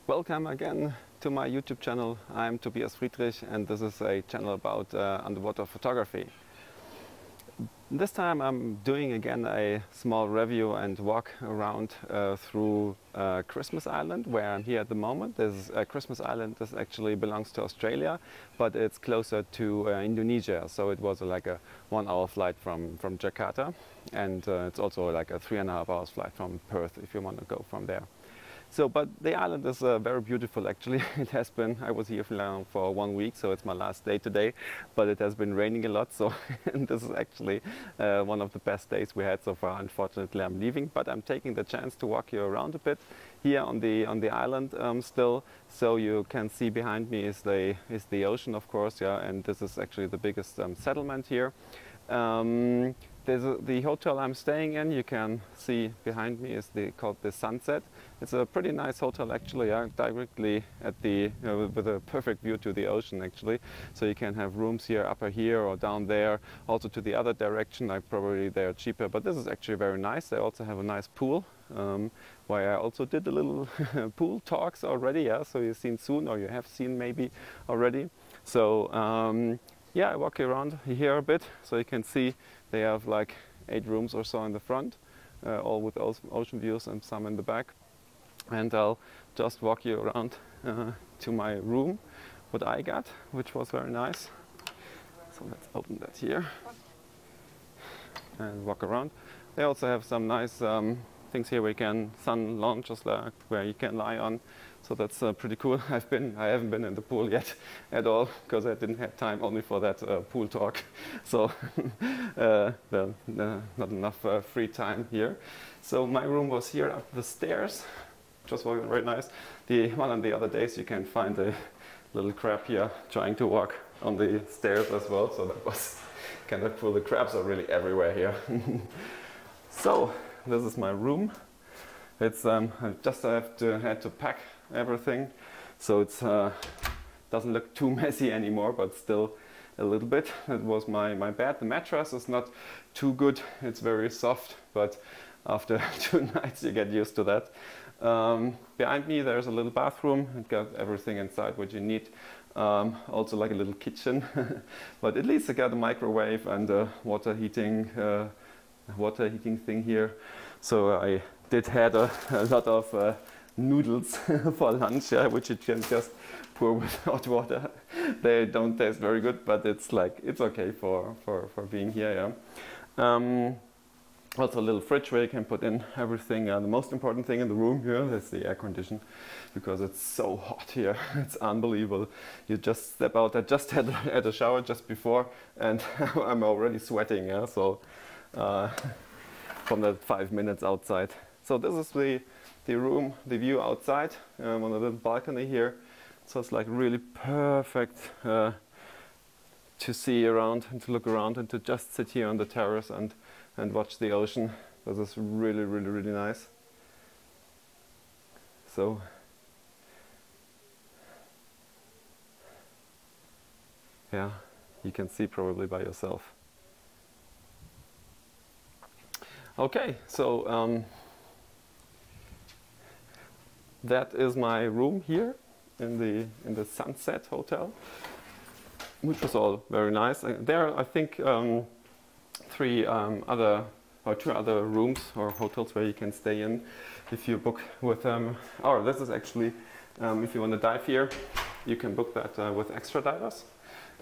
Welcome again to my YouTube channel. I'm Tobias Friedrich and this is a channel about underwater photography. This time I'm doing again a small review and walk around through Christmas Island, where I'm here at the moment. This Christmas Island. This actually belongs to Australia, but it's closer to Indonesia, so it was like a 1 hour flight from Jakarta, and it's also like a 3.5 hours flight from Perth if you want to go from there. So, but the island is very beautiful actually. It has been, I was here for 1 week, so it's my last day today, but it has been raining a lot, so and this is actually one of the best days we had so far. Unfortunately I'm leaving, but I'm taking the chance to walk you around a bit here on the island still, so you can see behind me is the ocean, of course, yeah, and this is actually the biggest settlement here. The hotel I'm staying in, you can see behind me, is called the Sunset. It's a pretty nice hotel actually, directly at the, with a perfect view to the ocean actually. So you can have rooms here, upper here or down there, also to the other direction. Like probably they're cheaper, but this is actually very nice. They also have a nice pool, where I also did a little pool talks already, yeah. So you've seen soon, or you have seen maybe already. So yeah, I walk around here a bit, so you can see they have like 8 rooms or so in the front, all with ocean views and some in the back. And I'll just walk you around to my room, what I got, which was very nice. So let's open that here and walk around. They also have some nice things here where you can sun lounges, like where you can lie on. So that's pretty cool. I haven't been in the pool yet at all because I didn't have time only for that pool talk. So not enough free time here. So my room was here up the stairs, which was very nice. The one on the other days you can find a little crab here trying to walk on the stairs as well. So that was kind of cool. The crabs are really everywhere here. So this is my room. It's I just had to pack everything, so it's doesn't look too messy anymore, but still a little bit. It was my bed. The mattress is not too good. It's very soft, but after 2 nights you get used to that. Behind me there's a little bathroom. It got everything inside what you need. Also like a little kitchen, but at least I got a microwave and a water heating thing here. So I did had a lot of noodles for lunch, yeah, which you can just pour with hot water. They don't taste very good, but it's like, it's okay for being here, yeah. Also a little fridge where you can put in everything. The most important thing in the room here is the air condition, because it's so hot here. It's unbelievable. You just step out. I just had a shower just before and I'm already sweating, yeah. So from the 5 minutes outside. So this is the room, the view outside on a little balcony here. So it's like really perfect to see around and to look around and to just sit here on the terrace and watch the ocean. This is really, really, really nice. So yeah, you can see probably by yourself. Okay, so that is my room here in the Sunset Hotel, which was all very nice. There are, I think, 2 other rooms or hotels where you can stay in if you book with them. Oh, this is actually, if you want to dive here, you can book that with extra divers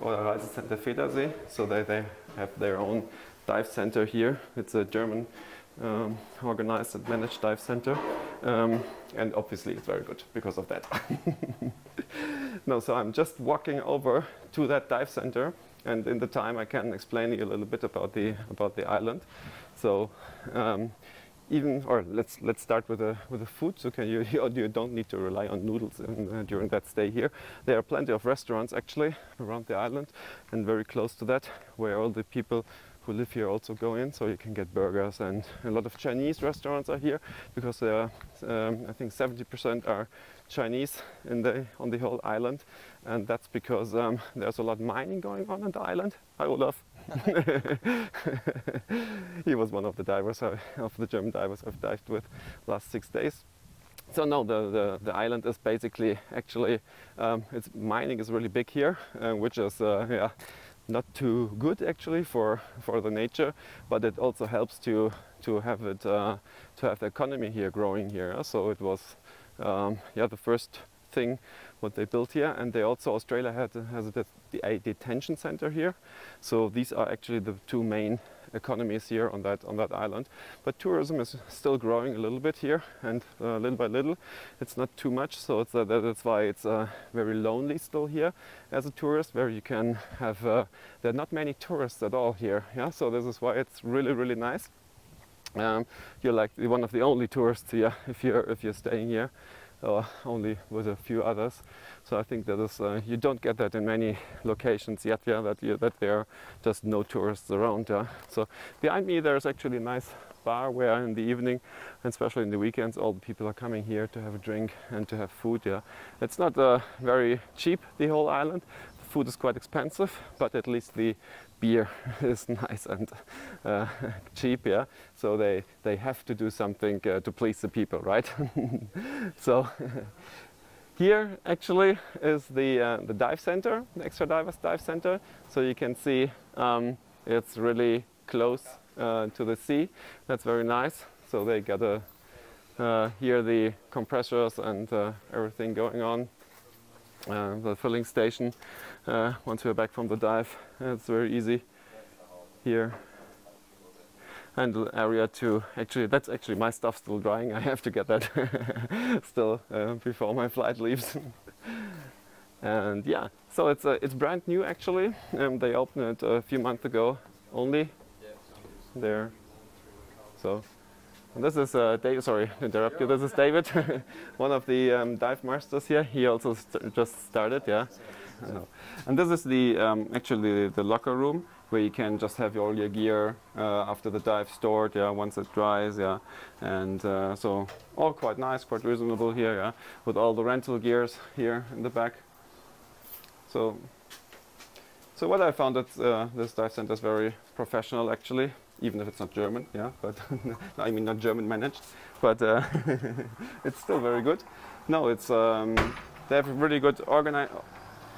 or Reisecenter Federsee. So they have their own dive center here. It's a German organized and managed dive center, and obviously it's very good because of that. No, so I'm just walking over to that dive center, and in the time I can explain you a little bit about the island. So let's start with the food. So you don't need to rely on noodles during that stay here. There are plenty of restaurants actually around the island, and very close to that, where all the people who live here also go in, so you can get burgers, and a lot of Chinese restaurants are here because I think 70% are Chinese on the whole island, and that's because there's a lot of mining going on the island. Hi Olaf. He was one of the divers, of the German divers I've dived with last 6 days. So no, the island is basically actually, its mining is really big here, which is yeah, not too good actually for the nature, but it also helps to have it to have the economy here growing here. So it was yeah, the first thing what they built here, and they also, Australia has a detention center here. So these are actually the two main economies here on that island. But tourism is still growing a little bit here, and little by little, it's not too much. So it's, that's why it's very lonely still here as a tourist, where you can have there are not many tourists at all here. Yeah, so this is why it's really nice. You're like one of the only tourists here if you're staying here, only with a few others. So I think that is you don't get that in many locations yet. Yeah, that there are just no tourists around. Yeah. So behind me there's actually a nice bar where in the evening, and especially in the weekends, all the people are coming here to have a drink and to have food. Yeah, it's not very cheap, the whole island. The food is quite expensive, but at least the beer is nice and cheap. Yeah, so they have to do something to please the people, right? So here actually is the dive center, the Extra Divers Dive Center. So you can see it's really close to the sea. That's very nice. So they got here the compressors and everything going on. The filling station. Once we're back from the dive, it's very easy here. And the area to actually, that's actually my stuff still drying. I have to get that still before my flight leaves. And yeah, so it's brand new actually. They opened it a few months ago only. There. So. And this is David, sorry to interrupt you, this is David, one of the dive masters here. He also just started, yeah. And this is the actually the locker room, where you can just have all your gear after the dive stored, yeah, once it dries, yeah. And so all quite nice, quite reasonable here, yeah, with all the rental gears here in the back. So what I found that this dive center is very professional actually. Even if it's not German, yeah, but I mean not German managed, but it's still very good. No, it's they have a really good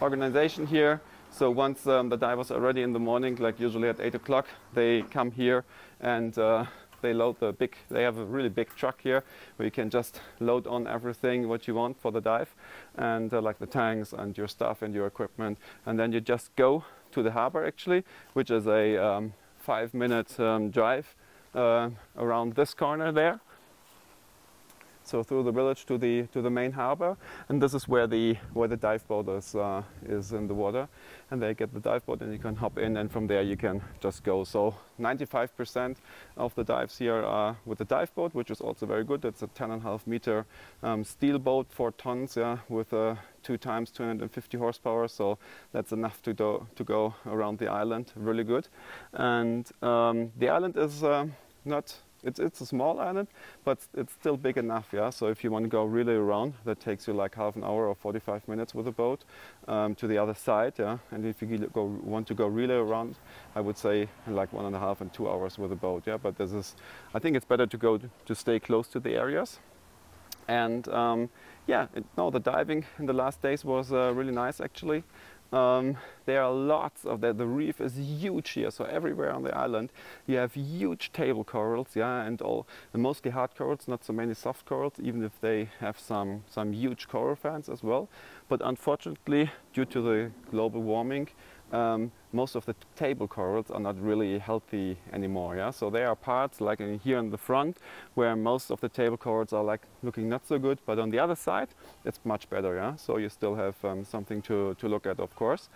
organization here. So once the divers are ready in the morning, like usually at 8 o'clock, they come here and they load the big. They have a really big truck here where you can just load on everything what you want for the dive, and like the tanks and your stuff and your equipment, and then you just go to the harbor actually, which is a 5-minute drive around this corner there. So through the village to the main harbor, and this is where the dive boat is in the water, and they get the dive boat and you can hop in, and from there you can just go. So 95% of the dives here are with the dive boat, which is also very good. It's a 10.5 meter steel boat, 4 tons, yeah, with 2 times 250 horsepower. So that's enough to go around the island. Really good. And the island is not. It's a small island, but it's still big enough, yeah. So if you want to go really around, that takes you like half an hour or 45 minutes with a boat to the other side, yeah. And if you want to go really around, I would say like 1.5 and 2 hours with a boat, yeah. But this is, I think it's better to stay close to the areas. And yeah, no, the diving in the last days was really nice actually. There are lots of that. The reef is huge here, so everywhere on the island you have huge table corals, yeah, and mostly hard corals, not so many soft corals, even if they have some huge coral fans as well. But unfortunately, due to the global warming, most of the table corals are not really healthy anymore, yeah. So there are parts like here in the front where most of the table corals are like looking not so good, but on the other side it's much better, yeah. So you still have something to look at, of course.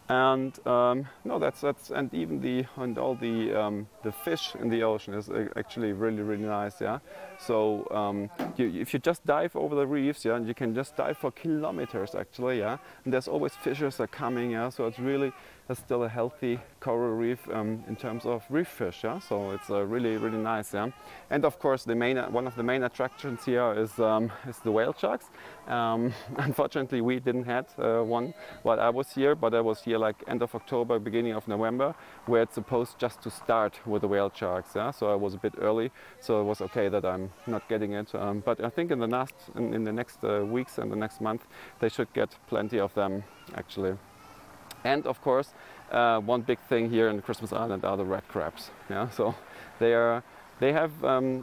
And no, that's and even all the fish in the ocean is actually really nice, yeah. So if you just dive over the reefs, yeah, and you can just dive for kilometers actually, yeah. And there's always fishes are coming, yeah. So it's really still a healthy coral reef in terms of reef fish. Yeah? So it's really, really nice. Yeah? And of course, one of the main attractions here is the whale sharks. Unfortunately, we didn't have one while I was here, but I was here like end of October, beginning of November, where it's supposed just to start with the whale sharks. Yeah? So I was a bit early, so it was okay that I'm not getting it. But I think in the next weeks and the next month, they should get plenty of them actually. And of course, one big thing here in Christmas Island are the red crabs. Yeah, so they have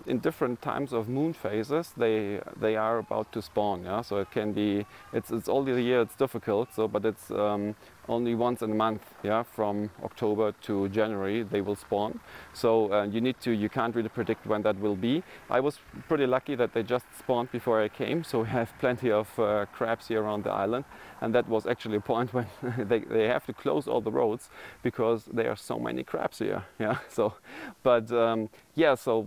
in different times of moon phases they are about to spawn. Yeah, so it can be it's all the year. It's difficult. So, but it's only once in a month. Yeah, from October to January they will spawn. So you can't really predict when that will be. I was pretty lucky that they just spawned before I came. So we have plenty of crabs here around the island, and that was actually a point when they have to close all the roads because there are so many crabs here. Yeah, so but yeah, so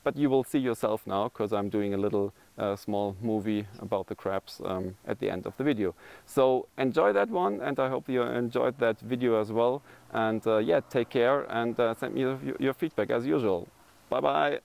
but you will see yourself now because I'm doing a little small movie about the crabs at the end of the video. So enjoy that one, and I hope you enjoyed that video as well. And yeah, take care and send me your feedback as usual. Bye bye.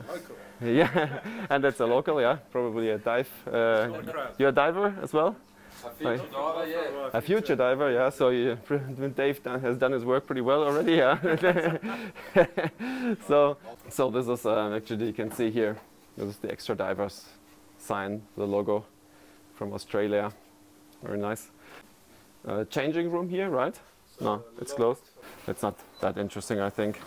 Local. Yeah, and that's a local, yeah, probably a dive. You're a diver as well? A future diver, yeah. A future diver, yeah. So Dave has done his work pretty well already, yeah. so this is actually, you can see here, this is the extra divers sign, the logo from Australia. Very nice. Changing room here, right? No, it's closed. It's not that interesting, I think.